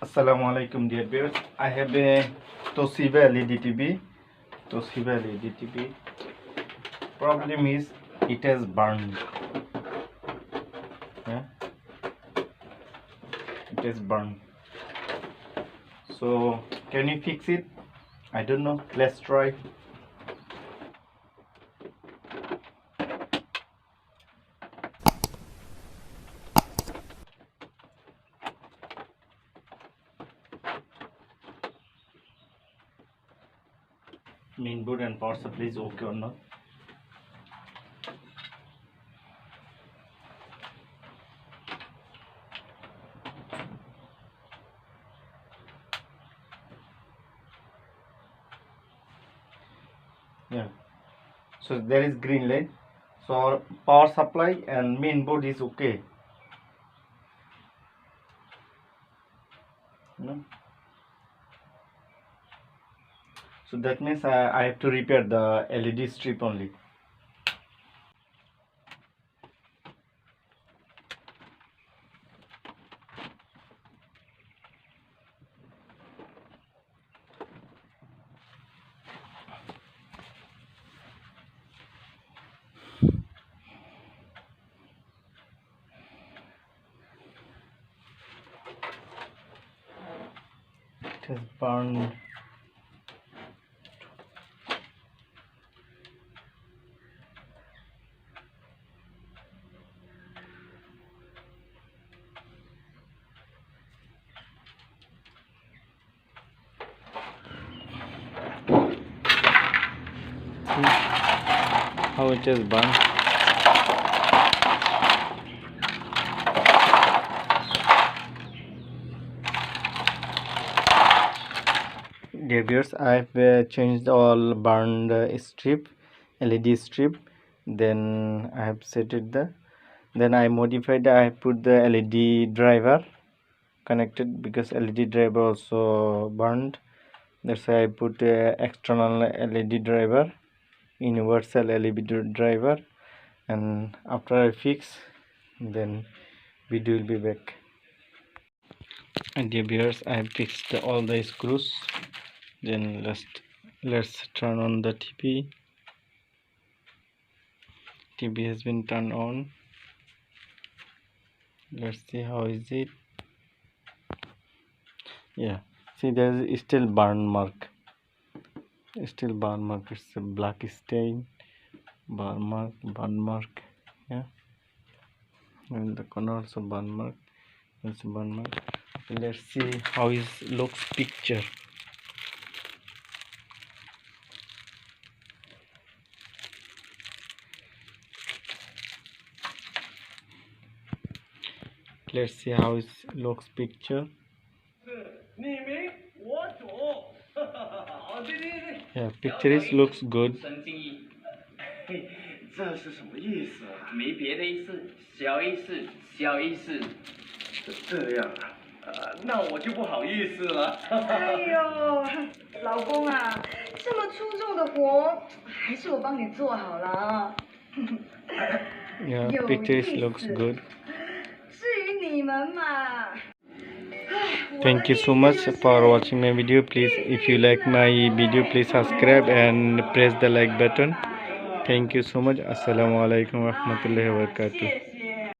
Assalamu alaikum dear viewers. I have a Toshiba LED TV. Toshiba LED TV. Problem is it has burned. Yeah? It has burned. So can you fix it? I don't know. Let's try. Mainboard and power supply is okay or not? Yeah. So there is green light. So our power supply and mainboard is okay. No? So that means I have to repair the LED strip only. It has burned. How it has burned. Dear viewers, I've changed all burned strip, LED strip. Then I have set it then I modified. I put the LED driver connected because LED driver also burned. That's why I put external LED driver, universal LED driver, and after I fix, then video will be back. And dear viewers, I have fixed all the screws. Then let's turn on the TV. TV has been turned on. Let's see how is it. Yeah, see, there is still burn mark. Still burn mark. It's a black stain. Burn mark. Yeah, and the corner also burn mark. It's burn mark. Let's see how it looks picture. Let's see how it looks picture. Yeah, picture is looks good. 这是什么意思啊？没别的意思，小意思，小意思。这样啊，那我就不好意思了。哎呦，老公啊，这么粗重的活，还是我帮你做好了啊。Yeah, picture looks good. 至于你们嘛。Thank you so much for watching my video. Please, if you like my video, please subscribe and press the like button. Thank you so much. Assalamu alaikum warahmatullahi wabarakatuh.